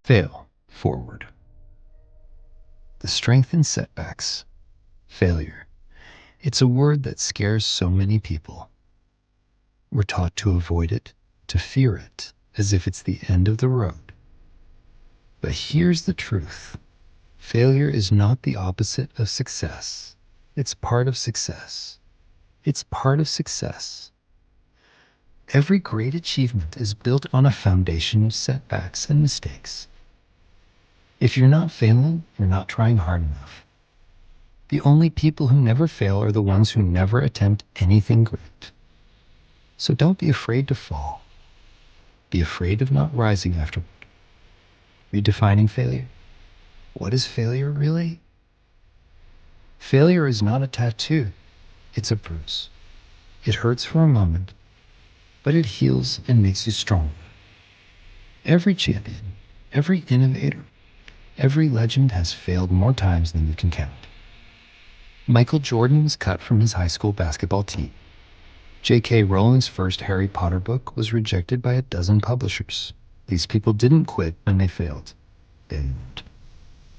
Fail forward. The strength in setbacks. Failure. It's a word that scares so many people. We're taught to avoid it, to fear it, as if it's the end of the road. But here's the truth. Failure is not the opposite of success. It's part of success. It's part of success. Every great achievement is built on a foundation of setbacks and mistakes. If you're not failing, you're not trying hard enough. The only people who never fail are the ones who never attempt anything great. So don't be afraid to fall. Be afraid of not rising afterward. Redefining failure. What is failure really? Failure is not a tattoo. It's a bruise. It hurts for a moment, but it heals and makes you stronger. Every champion, every innovator, every legend has failed more times than you can count. Michael Jordan was cut from his high school basketball team. J.K. Rowling's first Harry Potter book was rejected by a dozen publishers. These people didn't quit when they failed. They didn't.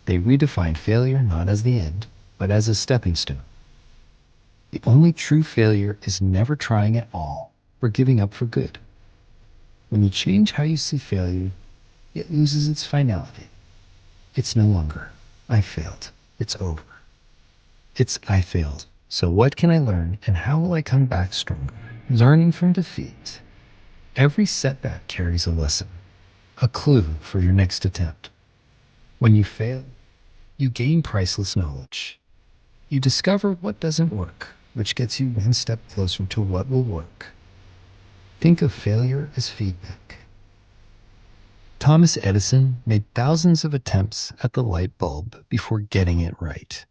They redefined failure not as the end, but as a stepping stone. The only true failure is never trying at all or giving up for good. When you change how you see failure, it loses its finality. It's no longer, I failed. It's over. It's, I failed. So what can I learn and how will I come back stronger? Learning from defeat. Every setback carries a lesson, a clue for your next attempt. When you fail, you gain priceless knowledge. You discover what doesn't work, which gets you one step closer to what will work. Think of failure as feedback. Thomas Edison made thousands of attempts at the light bulb before getting it right.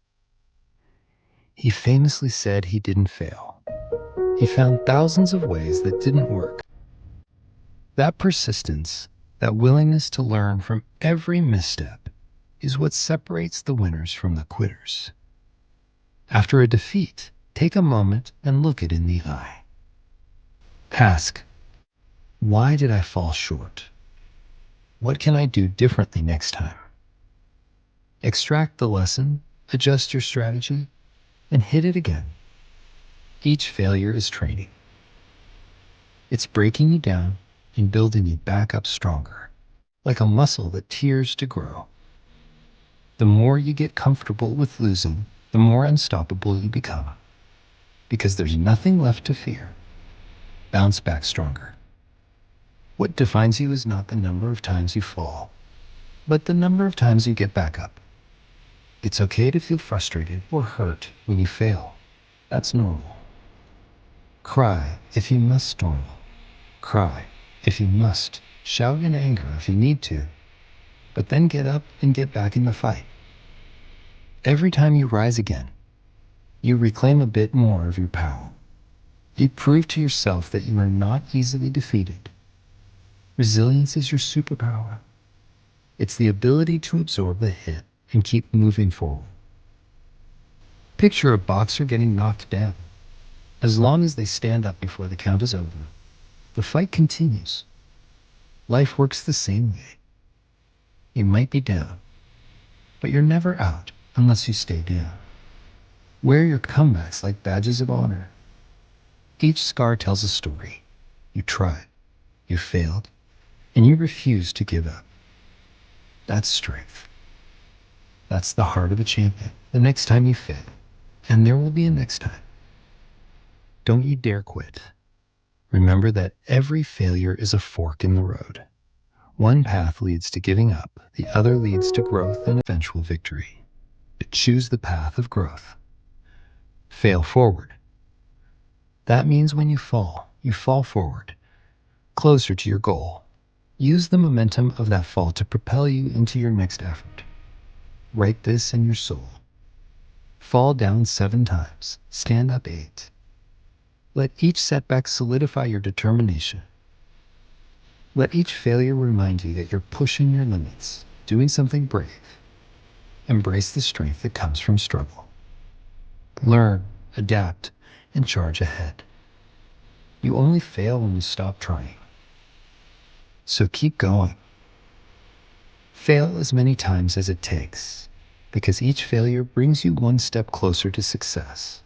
He famously said he didn't fail. He found thousands of ways that didn't work. That persistence, that willingness to learn from every misstep, is what separates the winners from the quitters. After a defeat, take a moment and look it in the eye. Ask, why did I fall short? What can I do differently next time? Extract the lesson, adjust your strategy, and hit it again. Each failure is training. It's breaking you down and building you back up stronger, like a muscle that tears to grow. The more you get comfortable with losing, the more unstoppable you become. Because there's nothing left to fear. Bounce back stronger. What defines you is not the number of times you fall, but the number of times you get back up. It's okay to feel frustrated or hurt when you fail. That's normal. Cry if you must normal. Cry if you must. Shout in anger if you need to. But then get up and get back in the fight. Every time you rise again, you reclaim a bit more of your power. You prove to yourself that you are not easily defeated. Resilience is your superpower. It's the ability to absorb the hit and keep moving forward. Picture a boxer getting knocked down. As long as they stand up before the count is over, the fight continues. Life works the same way. You might be down, but you're never out unless you stay down. Wear your comebacks like badges of honor. Each scar tells a story. You tried, you failed, and you refused to give up. That's strength. That's the heart of a champion. The next time you fail, and there will be a next time, don't you dare quit. Remember that every failure is a fork in the road. One path leads to giving up, the other leads to growth and eventual victory. Choose the path of growth. Fail forward. That means when you fall forward, closer to your goal. Use the momentum of that fall to propel you into your next effort. Write this in your soul. Fall down 7 times, stand up 8. Let each setback solidify your determination. Let each failure remind you that you're pushing your limits, doing something brave. Embrace the strength that comes from struggle. Learn, adapt, and charge ahead. You only fail when you stop trying. So keep going. Fail as many times as it takes, because each failure brings you one step closer to success.